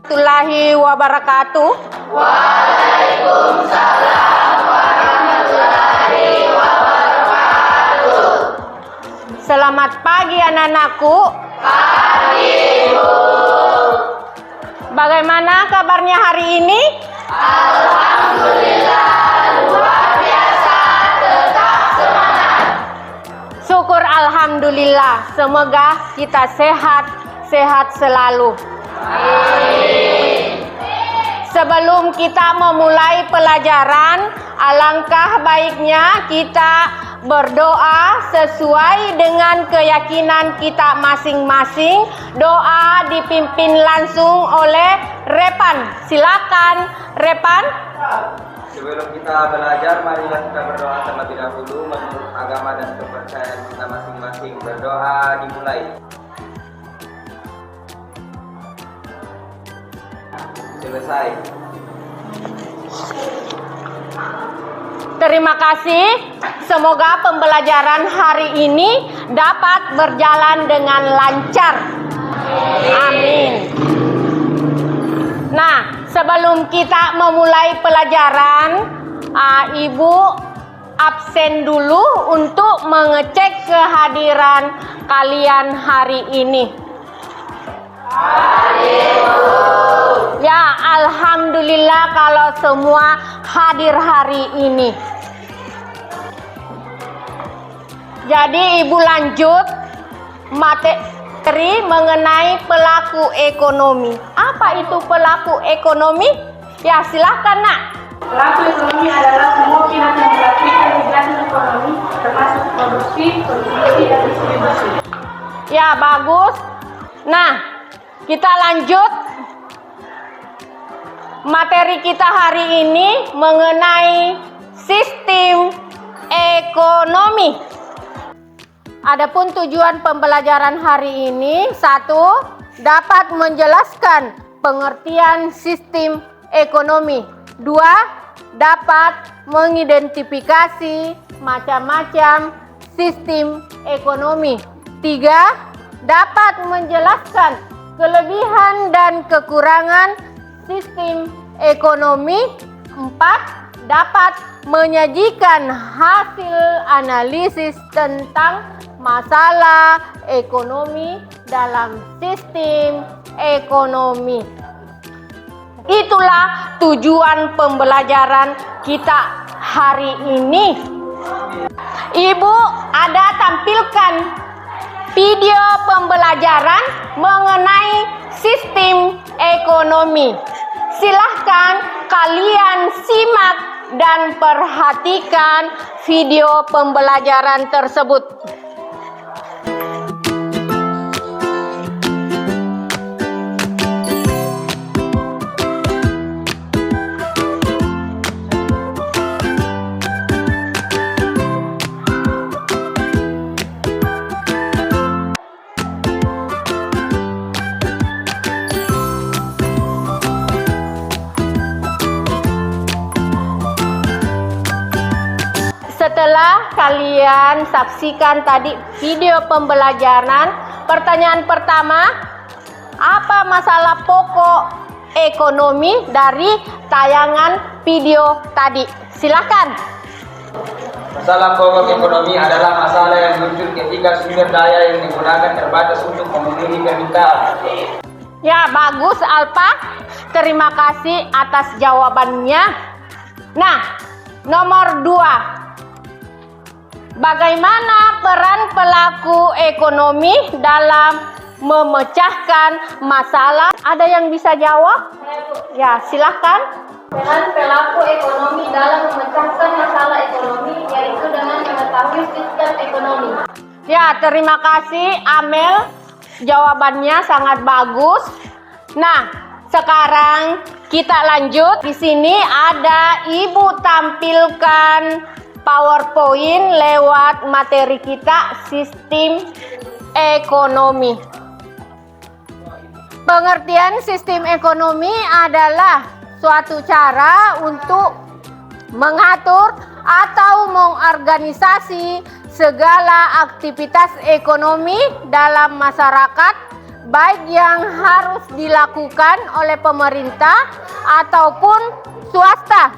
Warahmatullahi wabarakatuh. Waalaikumsalam warahmatullahi wabarakatuh. Selamat pagi anak-anakku. Pagi, Bu. Bagaimana kabarnya hari ini? Alhamdulillah, luar biasa, tetap semangat. Syukur alhamdulillah, semoga kita sehat selalu. Amin. Sebelum kita memulai pelajaran, alangkah baiknya kita berdoa sesuai dengan keyakinan kita masing-masing. Doa dipimpin langsung oleh Repan. Silakan, Repan. Sebelum kita belajar, marilah kita berdoa terlebih dahulu menurut agama dan kepercayaan kita masing-masing. Berdoa dimulai. Selesai. Terima kasih. Semoga pembelajaran hari ini dapat berjalan dengan lancar. Amin. Nah, sebelum kita memulai pelajaran, Ibu absen dulu untuk mengecek kehadiran kalian hari ini. Ya, alhamdulillah kalau semua hadir hari ini. Jadi Ibu lanjut materi mengenai pelaku ekonomi. Apa itu pelaku ekonomi? Ya, silahkan Nak. Pelaku ekonomi adalah semua pihak yang melakukan kegiatan ekonomi, termasuk produksi, konsumsi, dan distribusi. Ya, bagus. Nah, kita lanjut. Materi kita hari ini mengenai sistem ekonomi. Adapun tujuan pembelajaran hari ini, 1. Dapat menjelaskan pengertian sistem ekonomi. 2. Dapat mengidentifikasi macam-macam sistem ekonomi. 3. Dapat menjelaskan kelebihan dan kekurangan sistem ekonomi. 4. Dapat menyajikan hasil analisis tentang masalah ekonomi dalam sistem ekonomi. Itulah tujuan pembelajaran kita hari ini. Ibu ada tampilkan video pembelajaran mengenai sistem ekonomi. Silahkan kalian simak dan perhatikan video pembelajaran tersebut. Setelah kalian saksikan tadi video pembelajaran, pertanyaan pertama, apa masalah pokok ekonomi dari tayangan video tadi? Silakan. Masalah pokok ekonomi adalah masalah yang muncul ketika sumber daya yang digunakan terbatas untuk memenuhi permintaan. Ya, bagus Alpa. Terima kasih atas jawabannya. Nah, nomor 2. Bagaimana peran pelaku ekonomi dalam memecahkan masalah? Ada yang bisa jawab? Ya, silahkan. Peran pelaku ekonomi dalam memecahkan masalah ekonomi yaitu dengan mengetahui sistem ekonomi. Ya, terima kasih Amel. Jawabannya sangat bagus. Nah, sekarang kita lanjut. Di sini ada Ibu tampilkan PowerPoint lewat materi kita sistem ekonomi. Pengertian sistem ekonomi adalah suatu cara untuk mengatur atau mengorganisasi segala aktivitas ekonomi dalam masyarakat baik yang harus dilakukan oleh pemerintah ataupun swasta.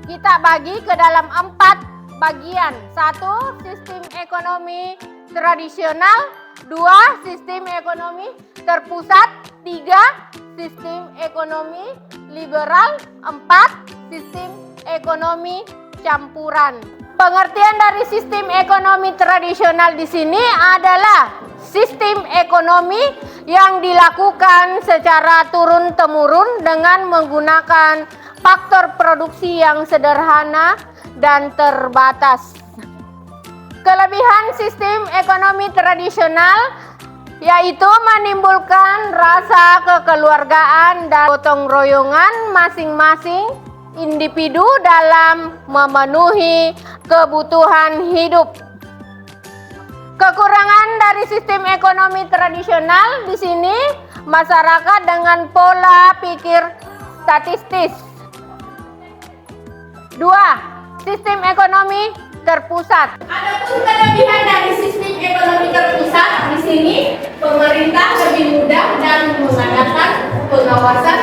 Kita bagi ke dalam 4 bagian. 1. Sistem ekonomi tradisional. 2. Sistem ekonomi terpusat. 3. Sistem ekonomi liberal. 4. Sistem ekonomi campuran. Pengertian dari sistem ekonomi tradisional di sini adalah sistem ekonomi yang dilakukan secara turun-temurun dengan menggunakan faktor produksi yang sederhana dan terbatas. Kelebihan sistem ekonomi tradisional yaitu menimbulkan rasa kekeluargaan dan gotong royongan masing-masing individu dalam memenuhi kebutuhan hidup. Kekurangan dari sistem ekonomi tradisional di sini masyarakat dengan pola pikir statistis. 2. Sistem ekonomi terpusat. Adapun kelebihan dari sistem ekonomi terpusat di sini pemerintah lebih mudah dan mengadakan pengawasan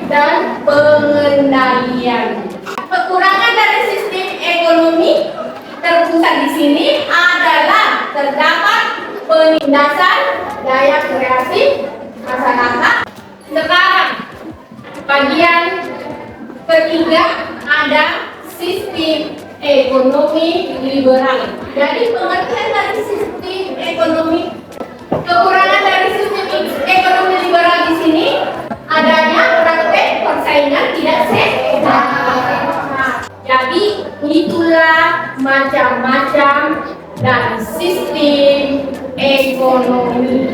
dan pengendalian. Kekurangan dari sistem ekonomi terpusat di sini adalah terdapat penindasan daya kreatif masyarakat. Sekarang bagian ketiga ada sistem ekonomi liberal. Jadi pengertian dari sistem ekonomi, kekurangan dari sistem ekonomi liberal di sini adanya praktek persaingan tidak sehat. Jadi itulah macam-macam dari sistem ekonomi.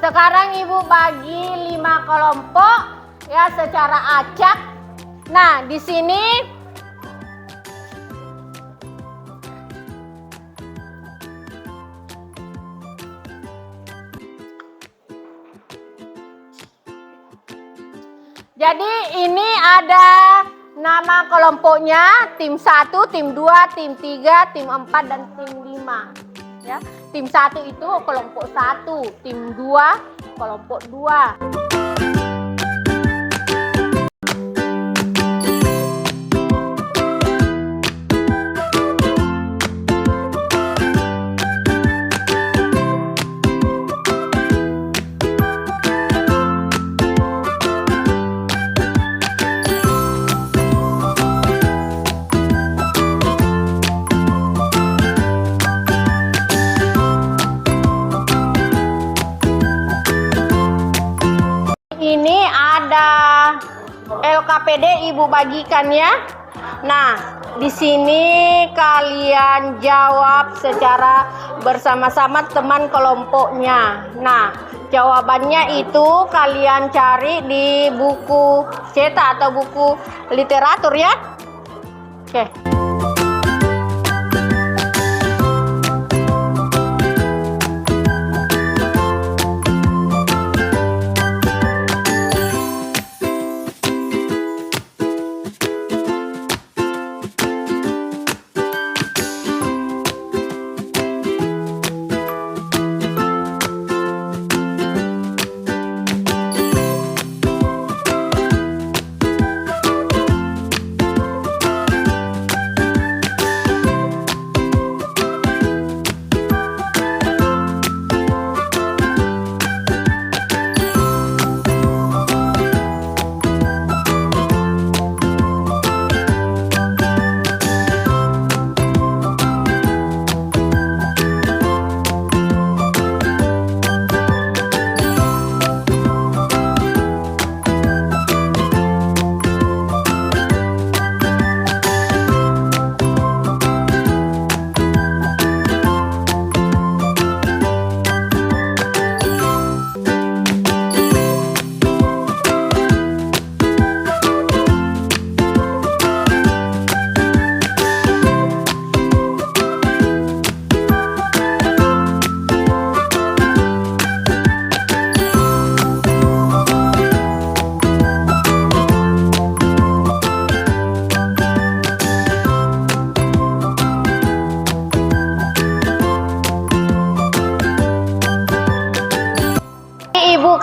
Sekarang Ibu bagi 5 kelompok ya secara acak. Nah, di sini jadi ini ada nama kelompoknya, tim 1, tim 2, tim 3, tim 4, dan tim 5. Ya, tim 1 itu kelompok 1, tim 2 kelompok 2. Ini ada LKPD Ibu bagikan ya. Nah, di sini kalian jawab secara bersama-sama teman kelompoknya. Nah, jawabannya itu kalian cari di buku cetak atau buku literatur ya. Oke.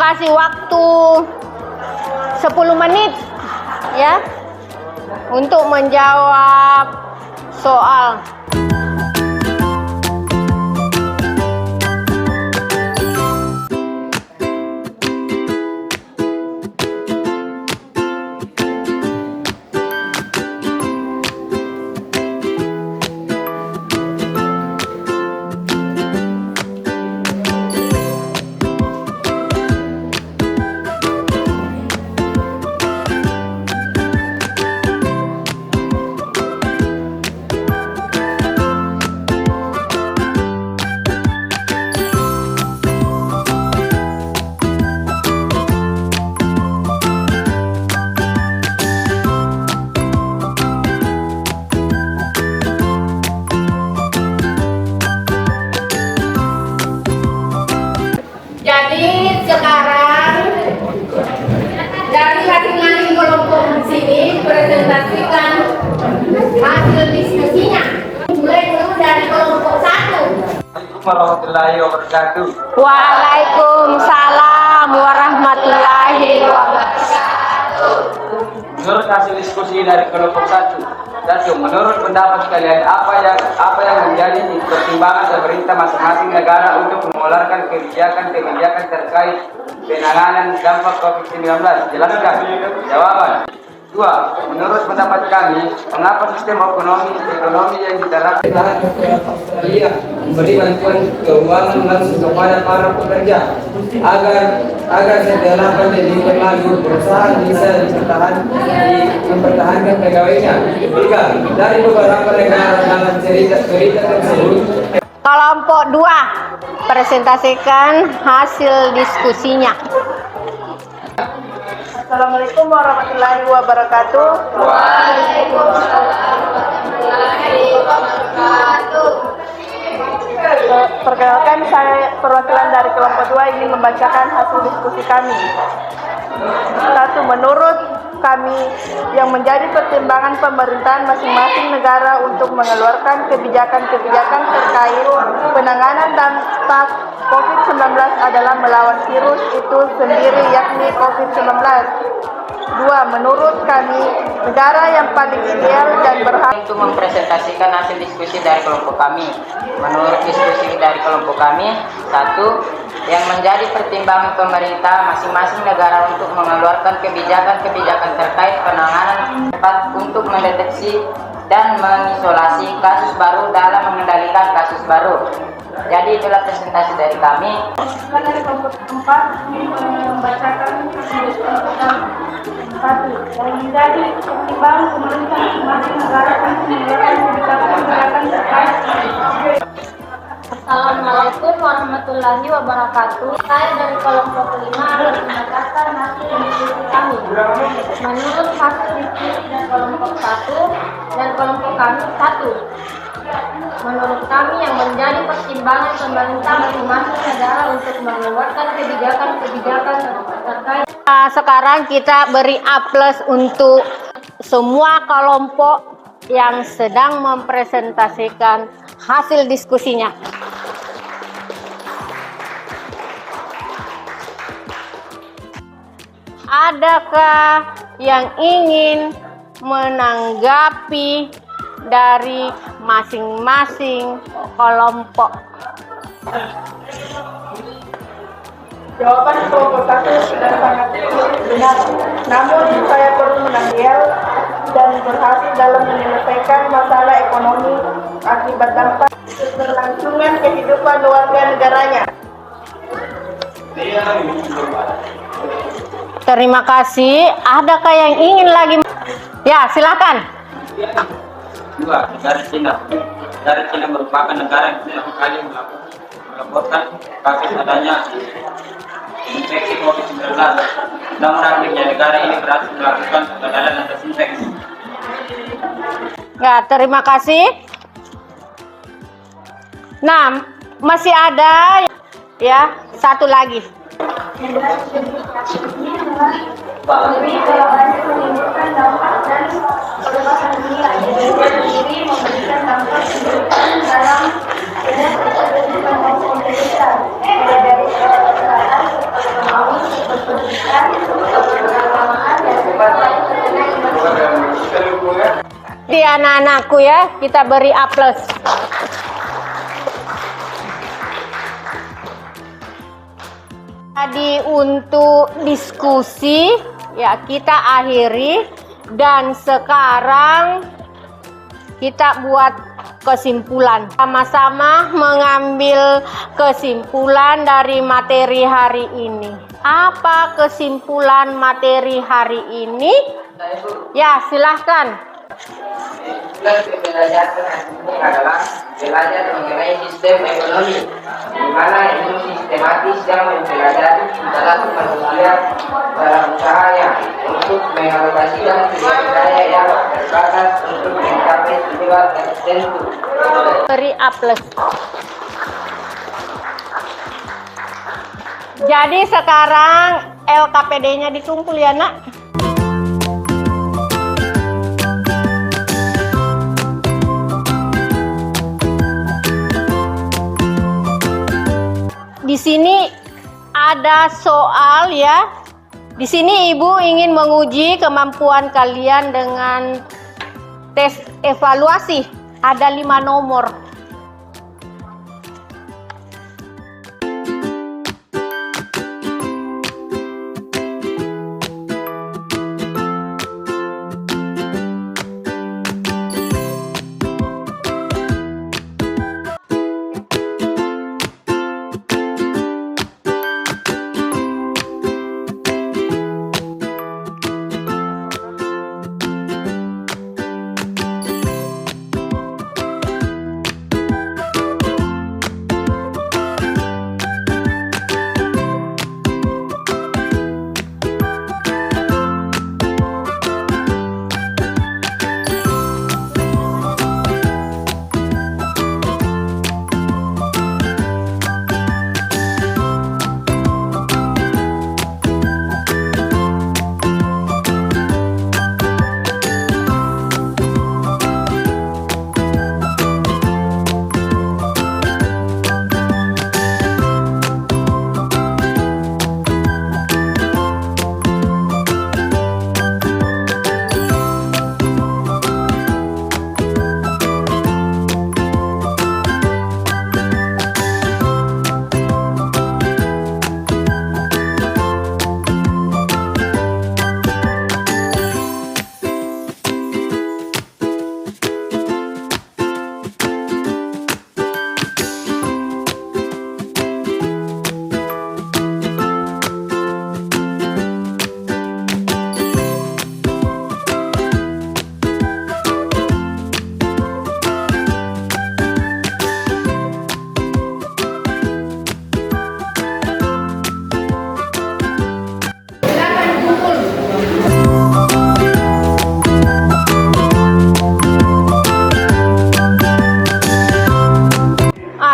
kasih waktu 10 menit ya untuk menjawab soal. Jadi sekarang dari masing-masing kelompok di sini presentasikan hasil diskusinya. Mulai dulu dari kelompok 1. Assalamualaikum warahmatullahi wabarakatuh. Waalaikumsalam warahmatullahi wabarakatuh. Menurut hasil diskusi dari kelompok 1, menurut pendapat kalian apa yang menjadi pertimbangan pemerintah masing-masing negara untuk mengeluarkan kebijakan terkait penanganan dampak COVID-19? Jelaskan. Jawaban. 2. Menurut pendapat kami, mengapa sistem ekonomi yang diterapkan Australia memberi bantuan keuangan langsung kepada para pekerja agar setelah pandemi berlalu perusahaan bisa mempertahankan pegawainya. 3. Dari beberapa negara dalam cerita tersebut. Kelompok 2 presentasikan hasil diskusinya. Assalamualaikum warahmatullahi wabarakatuh. Perkenalkan, saya perwakilan dari kelompok 2 ingin membacakan hasil diskusi kami. 1. Menurut kami, yang menjadi pertimbangan pemerintahan masing-masing negara untuk mengeluarkan kebijakan-kebijakan terkait penanganan dampak COVID-19 adalah melawan virus itu sendiri, yakni COVID-19. 2. Menurut kami, negara yang paling ideal dan berhak untuk mempresentasikan hasil diskusi dari kelompok kami. Menurut diskusi dari kelompok kami, 1. Yang menjadi pertimbangan pemerintah masing-masing negara untuk mengeluarkan kebijakan-kebijakan terkait penanganan cepat untuk mendeteksi dan mengisolasi kasus baru dalam mengendalikan kasus baru. Jadi itulah presentasi dari kami. dari kelompok 4 membacakan diskusi kami. 1. Yang menjadi pertimbangan pemerintah masing-masing negara untuk mengeluarkan kebijakan-kebijakan terkait. Assalamualaikum warahmatullahi wabarakatuh. Saya dari kelompok 5 akan membacakan hasil diskusi kami. Menurut hasil diskusi dari kelompok 1 dan kelompok kami 1. Menurut kami, yang menjadi pertimbangan pemerintah masing-masing negara untuk mengeluarkan kebijakan-kebijakan terkait. Sekarang kita beri A+ untuk semua kelompok yang sedang mempresentasikan hasil diskusinya. Adakah yang ingin menanggapi dari masing-masing kelompok? Jawaban kelompok 1 sudah sangat benar. Namun saya perlu menanggil dan berhasil dalam menyelesaikan masalah ekonomi akibat dampak keberlangsungan kehidupan warga negaranya. Terima kasih. Adakah yang ingin lagi? Ya, silakan. 2. Negara Cina. Negara Cina merupakan negara yang pertama kali melaporkan kasus adanya infeksi COVID-19. Namun akhirnya negara ini berhasil melakukan pengendalian dan desinfeksi. Ya, terima kasih. Nah, masih ada ya satu lagi. Menimbulkan dampak dan perluasan dunia sendiri memberikan dampak signifikan dalam kehidupan maupun kehidupan mulai dari kesehatan, ekonomi, Di anak-anakku ya, kita beri A+. Tadi untuk diskusi ya kita akhiri dan sekarang kita buat kesimpulan. Sama-sama mengambil kesimpulan dari materi hari ini. Apa kesimpulan materi hari ini? Ya, silahkan. Pembelajaran ini adalah belajar mengenai sistem ekonomi, di mana ilmu sistematis yang mempelajari tingkatan manusia dalam usahanya untuk mengalokasikan sumber daya yang terbatas untuk mencapai tujuan tertentu. Beri A+. Jadi sekarang LKPD-nya dikumpul ya, Nak. Di sini ada soal ya. Di sini Ibu ingin menguji kemampuan kalian dengan tes evaluasi. Ada 5 nomor.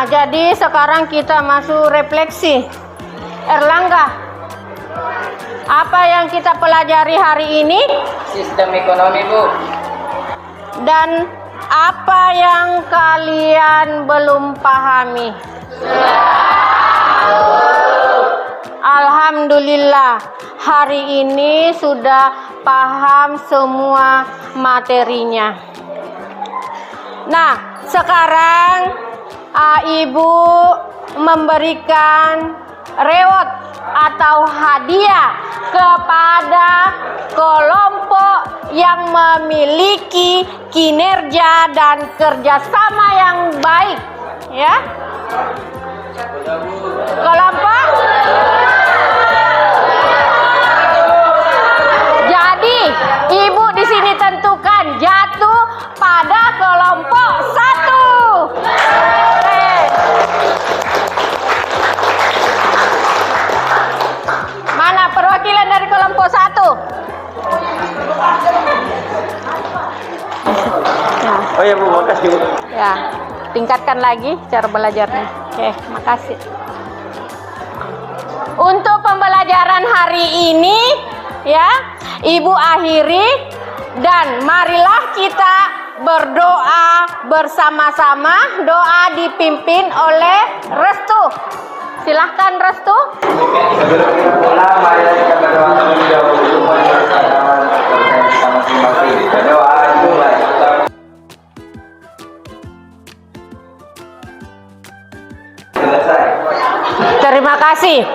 Jadi sekarang kita masuk refleksi. Erlangga, apa yang kita pelajari hari ini? Sistem ekonomi, Bu. Dan apa yang kalian belum pahami? Alhamdulillah, hari ini sudah paham semua materinya. Nah, sekarang Ibu memberikan reward atau hadiah kepada kelompok yang memiliki kinerja dan kerjasama yang baik, ya. Kelompok. Jadi, Ibu di sini tentukan jatuh pada kelompok 1. Mana perwakilan dari kelompok 1? Oh ya Bu, makasih Bu. Ya, tingkatkan lagi cara belajarnya. Oke, makasih. Untuk pembelajaran hari ini, ya, Ibu akhiri dan marilah kita berdoa bersama-sama. Doa dipimpin oleh Restu. Silahkan Restu. Mari kita berdoa terlebih dahulu. Berdoa dimulai. kasih.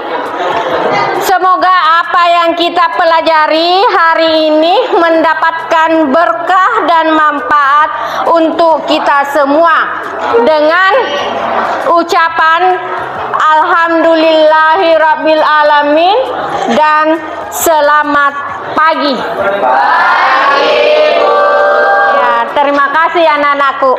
Semoga apa yang kita pelajari hari ini mendapatkan berkah dan manfaat untuk kita semua. Dengan ucapan Alhamdulillahirabbil alamin dan selamat pagi. Ya, terima kasih anak-anakku.